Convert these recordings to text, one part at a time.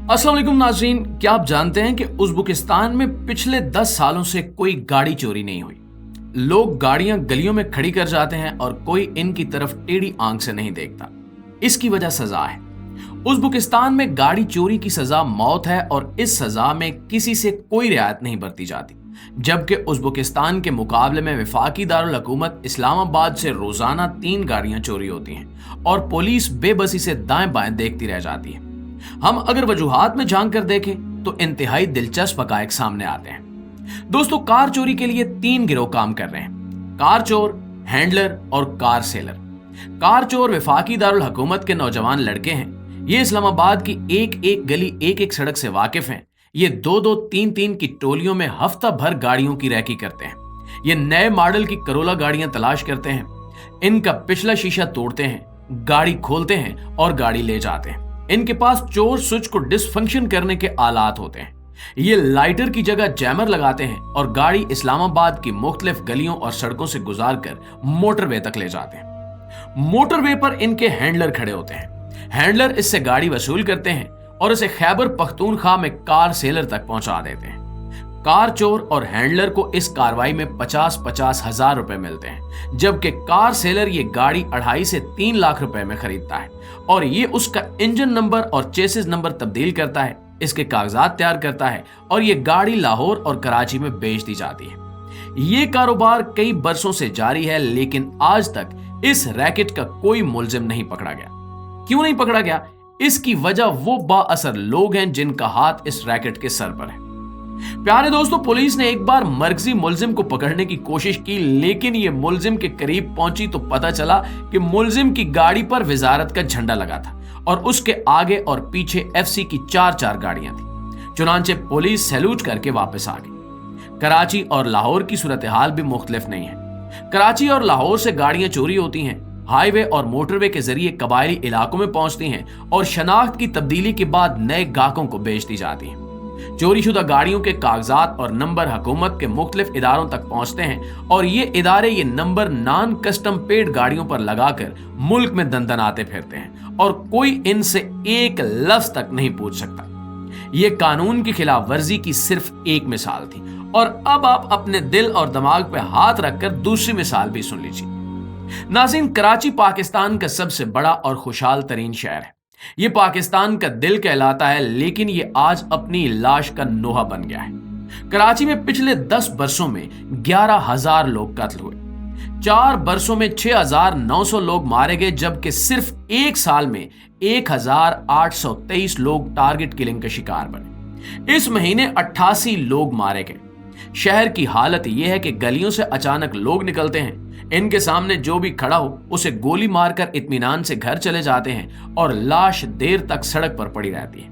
अस्सलाम वालेकुम नाज़रीन, क्या आप जानते हैं कि उज़्बेकिस्तान में पिछले 10 सालों से कोई गाड़ी चोरी नहीं हुई। लोग गाड़ियां गलियों में खड़ी कर जाते हैं और कोई इनकी तरफ टेढ़ी आंख से नहीं देखता। इसकी वजह सजा है। उज़्बेकिस्तान में गाड़ी चोरी की सजा मौत है और इस सजा में किसी से कोई रियायत नहीं बरती जाती। जबकि उज़्बेकिस्तान के मुकाबले में वफाकी दारुल हुकूमत इस्लामाबाद से रोजाना 3 गाड़ियां चोरी होती हैं और पुलिस बेबसी से दाएं बाएं देखती रह जाती है। हम अगर वजूहात में झांक कर देखें तो इंतहाई दिलचस्प हकायक सामने आते हैं। दोस्तों, कार चोरी के लिए 3 गिरोह काम कर रहे हैं: कार चोर, हैंडलर और कार सेलर। कार चोर वफाकी दारुल हुकूमत के नौजवान लड़के हैं। ये इस्लामाबाद की एक एक गली, एक एक सड़क से वाकिफ हैं। ये 2-2, 3-3 की टोलियों में हफ्ता भर गाड़ियों की रैकी करते हैं। ये नए मॉडल की करोला गाड़ियां तलाश करते हैं, इनका पिछला शीशा तोड़ते हैं, गाड़ी खोलते हैं और गाड़ी ले जाते हैं। इनके पास चोर स्विच को डिसफंक्शन करने के आलात होते हैं। ये लाइटर की जगह जैमर लगाते हैं और गाड़ी इस्लामाबाद की मुख्तलिफ गलियों और सड़कों से गुजार कर मोटरवे तक ले जाते हैं। मोटरवे पर इनके हैंडलर खड़े होते हैं। हैंडलर इससे गाड़ी वसूल करते हैं और इसे खैबर पख्तूनख्वा में कार सेलर तक पहुंचा देते हैं। कार चोर और हैंडलर को इस कार्रवाई में 50-50 हजार रुपए मिलते हैं, जबकि कार सेलर ये गाड़ी 2.5 से 3 लाख रुपए में खरीदता है और ये उसका इंजन नंबर और चेसिस नंबर तब्दील करता है, इसके कागजात तैयार करता है और ये गाड़ी लाहौर और कराची में बेच दी जाती है। ये कारोबार कई बरसों से जारी है, लेकिन आज तक इस रैकेट का कोई मुलजिम नहीं पकड़ा गया। क्यों नहीं पकड़ा गया? इसकी वजह वो बाअसर लोग हैं जिनका हाथ इस रैकेट के सर पर है। प्यारे दोस्तों, पुलिस ने एक बार मरकजी मुलजिम को पकड़ने की कोशिश की, लेकिन ये मुलजिम के करीब पहुंची तो पता चला कि मुलजिम की गाड़ी पर वजारत का झंडा लगा था और उसके आगे और पीछे FC की 4-4 गाड़ियां थी। चुनांचे पुलिस सैल्यूट करके वापस आ गई। कराची और लाहौर की सूरत हाल भी मुख्तलिफ नहीं है। कराची और लाहौर से गाड़ियां चोरी होती हैं, हाईवे और मोटरवे के जरिए कबायली इलाकों में पहुंचती हैं और शनाख्त की तब्दीली के बाद नए गाहकों को बेच दी जाती हैं। चोरी शुदा गाड़ियों के कागजात और नंबर हुकूमत के मुख्तलिफ इदारों तक पहुंचते हैं और ये इदारे ये नंबर नॉन कस्टम पेड गाड़ियों पर लगाकर मुल्क में दंदनाते फिरते हैं और कोई इनसे एक लफ्ज तक नहीं पूछ सकता। ये कानून की खिलाफ वर्जी की सिर्फ एक मिसाल थी और अब आप अपने दिल और दिमाग पे हाथ रखकर दूसरी मिसाल भी सुन लीजिए। नाज़रीन, कराची पाकिस्तान का सबसे बड़ा और खुशहाल तरीन शहर है। ये पाकिस्तान का दिल कहलाता है, लेकिन ये आज अपनी लाश का नोहा बन गया है। कराची में पिछले 10 बरसों में 11,000 लोग कत्ल हुए। 4 बरसों में 6,900 लोग मारे गए, जबकि सिर्फ एक साल में 1,823 लोग टारगेट किलिंग का शिकार बने। इस महीने 88 लोग मारे गए। शहर की हालत यह है कि गलियों से अचानक लोग निकलते हैं, इनके सामने जो भी खड़ा हो उसे गोली मारकर इत्मीनान से घर चले जाते हैं और लाश देर तक सड़क पर पड़ी रहती है।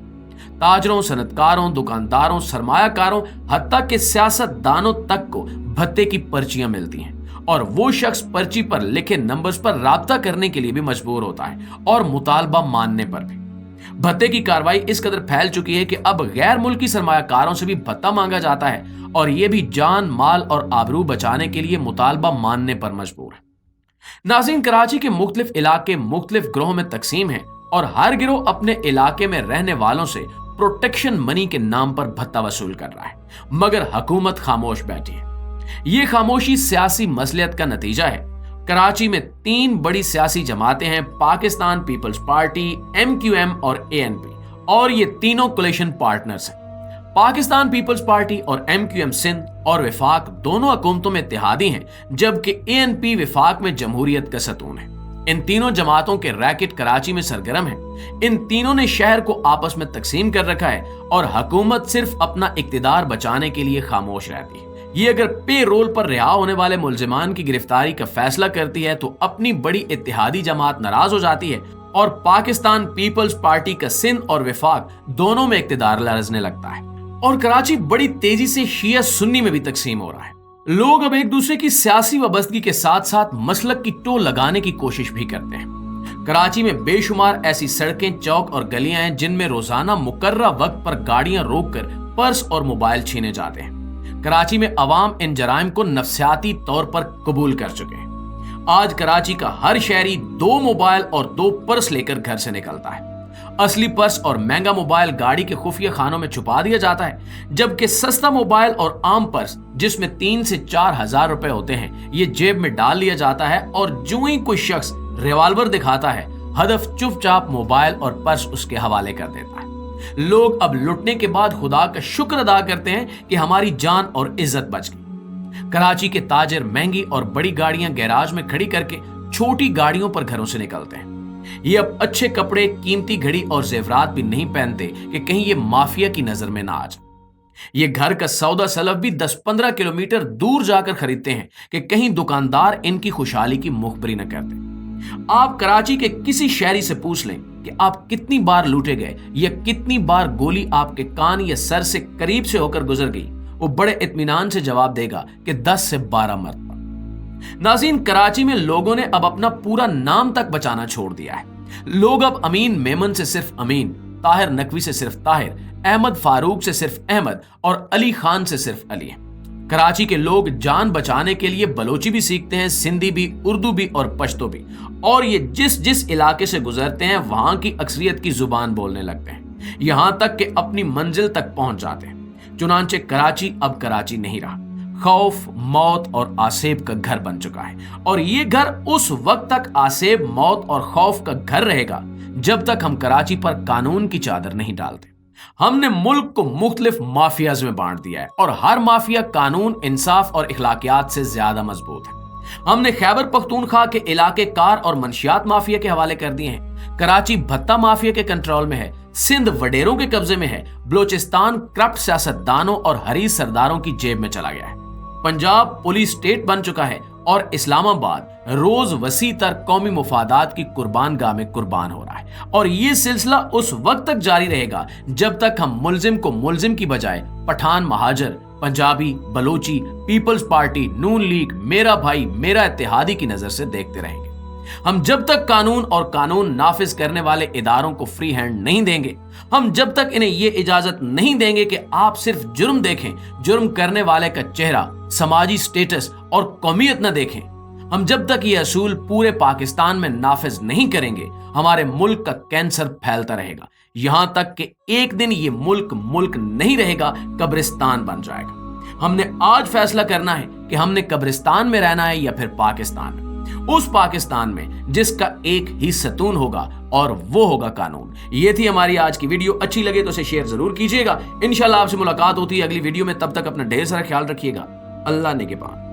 ताजरों, सनतकारों, दुकानदारों, सरमायाकारों, हत्ता के सियासतदानों तक को भत्ते की पर्चियां मिलती हैं और वो शख्स पर्ची पर लिखे नंबर्स पर राब्ता करने के लिए भी मजबूर होता है और मुतालबा मानने पर भी। भत्ते की कार्रवाई इस कदर फैल चुकी है कि अब गैर मुल्की सरमायाकारों से भी भत्ता मांगा जाता है और ये भी जान, माल और आबरू बचाने के लिए मुतालबा मानने पर मजबूर है। नाज़रीन, कराची के मुख्तलिफ इलाके मुख्तलिफ गिरोह में तकसीम हैं और हर गिरोह अपने इलाके में रहने वालों से प्रोटेक्शन मनी के नाम पर भत्ता वसूल कर रहा है, मगर हुकूमत खामोश बैठी है। ये खामोशी सियासी मसलियत का नतीजा है। कराची में 3 बड़ी सियासी जमातें हैं: पाकिस्तान पीपल्स पार्टी, MQM और ANP, और ये तीनों कोलिशन पार्टनर्स हैं। पाकिस्तान पीपल्स पार्टी और MQM सिंध और वफाक दोनों हुकूमतों में इत्तेहादी हैं, जबकि ANP वफाक में जमहूरियत का सतून है। इन तीनों जमातों के रैकेट कराची में सरगर्म है। इन तीनों ने शहर को आपस में तकसीम कर रखा है और हुकूमत सिर्फ अपना इक्तिदार बचाने के लिए खामोश रहती है। ये अगर पे रोल पर रिहा होने वाले मुलजिमान की गिरफ्तारी का फैसला करती है तो अपनी बड़ी इत्तेहादी जमात नाराज हो जाती है और पाकिस्तान पीपल्स पार्टी का सिंध और वफाक दोनों में इक्तिदार लरजने लगता है और कराची बड़ी तेजी से शिया सुन्नी में भी तकसीम हो रहा है। लोग अब एक दूसरे की सियासी वाबस्तगी के साथ साथ मसलक की टो लगाने की कोशिश भी करते हैं। कराची में बेशुमार ऐसी सड़कें, चौक और गलियां हैं जिनमें रोजाना मुकर्रा वक्त पर गाड़ियां रोककर पर्स और मोबाइल छीने जाते हैं। कराची में अवाम इन जराइम को नफ्सियाती तौर पर कबूल कर चुके हैं। आज कराची का हर शहरी 2 मोबाइल और 2 पर्स लेकर घर से निकलता है। असली पर्स और महंगा मोबाइल गाड़ी के खुफिया खानों में छुपा दिया जाता है, जबकि सस्ता मोबाइल और आम पर्स जिसमें 3 से 4 हजार रुपए होते हैं, ये जेब में डाल लिया जाता है और जो ही कोई शख्स रिवॉल्वर दिखाता है, हदफ चुपचाप मोबाइल और पर्स उसके हवाले कर देता है। लोग अब लुटने के बाद खुदा का शुक्र अदा करते हैं कि हमारी जान और इज्जत बच गई। कराची के ताजिर महंगी और बड़ी गाड़ियां गैराज में खड़ी करके छोटी गाड़ियों पर घरों से निकलते हैं। ये अब अच्छे कपड़े, कीमती घड़ी और जेवरात भी नहीं पहनते कि कहीं ये माफिया की नजर में ना आ जाए। ये घर का सौदा सलफ भी 10-15 किलोमीटर दूर जाकर खरीदते हैं कि कहीं दुकानदार इनकी खुशहाली की मुखबरी न कर दे। आप कराची के किसी शहरी से पूछ लें कि आप कितनी बार लूटे गए या कितनी बार गोली आपके कान या सर से करीब से होकर गुजर गई, वो बड़े इत्मीनान से जवाब देगा कि 10 से 12 मरतबा। नाज़रीन, कराची में लोगों ने अब अपना पूरा नाम तक बचाना छोड़ दिया है। लोग अब अमीन मेमन से सिर्फ अमीन, ताहिर नकवी से सिर्फ ताहिर, अहमद फारूक से सिर्फ अहमद और अली खान से सिर्फ अली हैं। कराची के लोग जान बचाने के लिए बलोची भी सीखते हैं, सिंधी भी, उर्दू भी और पश्तो भी, और ये जिस जिस इलाके से गुजरते हैं वहां की अक्सरियत की जुबान बोलने लगते हैं, यहां तक कि अपनी मंजिल तक पहुंच जाते हैं। चुनांचे कराची अब कराची नहीं रहा, खौफ, मौत और आसेब का घर बन चुका है। और ये घर उस वक्त तक आसेब, मौत और खौफ का घर रहेगा जब तक हम कराची पर कानून की चादर नहीं डालते। हमने मुल्क को मुख्तलिफ माफियाज में बांट दिया है और हर माफिया कानून, इंसाफ और इखलाकियात से ज्यादा मजबूत है। हमने खैबर पख्तूनख्वा के इलाके कार और मंशियात माफिया के हवाले कर दिए हैं। कराची भत्ता माफिया के कंट्रोल में है, सिंध वडेरों के कब्जे में है, बलोचिस्तान करप्ट सियासतदानों और हरीस सरदारों की जेब में चला गया है। पंजाब पुलिस स्टेट बन चुका है और इस्लामाबाद रोज वसी तर कौमी मुफादात की कुर्बान गाह में कुर्बान हो रहा है। और ये सिलसिला उस वक्त तक जारी रहेगा जब तक हम मुल्जिम को मुल्जिम की बजाय पठान, महाजर, पंजाबी, बलोची, पीपल्स पार्टी, नून लीग, मेरा भाई, मेरा इत्तेहादी की नजर से देखते रहेंगे। हम जब तक कानून और कानून नाफिज करने वाले इदारों को फ्री हैंड नहीं देंगे, हम जब तक इन्हें यह इजाजत नहीं देंगे कि आप सिर्फ जुर्म देखें, जुर्म करने वाले का चेहरा, समाजी स्टेटस और कौमियत न देखें, हम जब तक ये असूल पूरे पाकिस्तान में नाफिज नहीं करेंगे, हमारे मुल्क का कैंसर फैलता रहेगा, यहां तक कि एक दिन ये मुल्क मुल्क नहीं रहेगा, कब्रिस्तान बन जाएगा। हमने आज फैसला करना है कि हमने कब्रिस्तान में रहना है या फिर पाकिस्तान में, उस पाकिस्तान में जिसका एक ही सतून होगा और वो होगा कानून। ये थी हमारी आज की वीडियो। अच्छी लगे तो इसे शेयर जरूर कीजिएगा। इंशाल्लाह आपसे मुलाकात होती है अगली वीडियो में। तब तक अपना ढेर सारा ख्याल रखिएगा। अल्लाह निगहबान।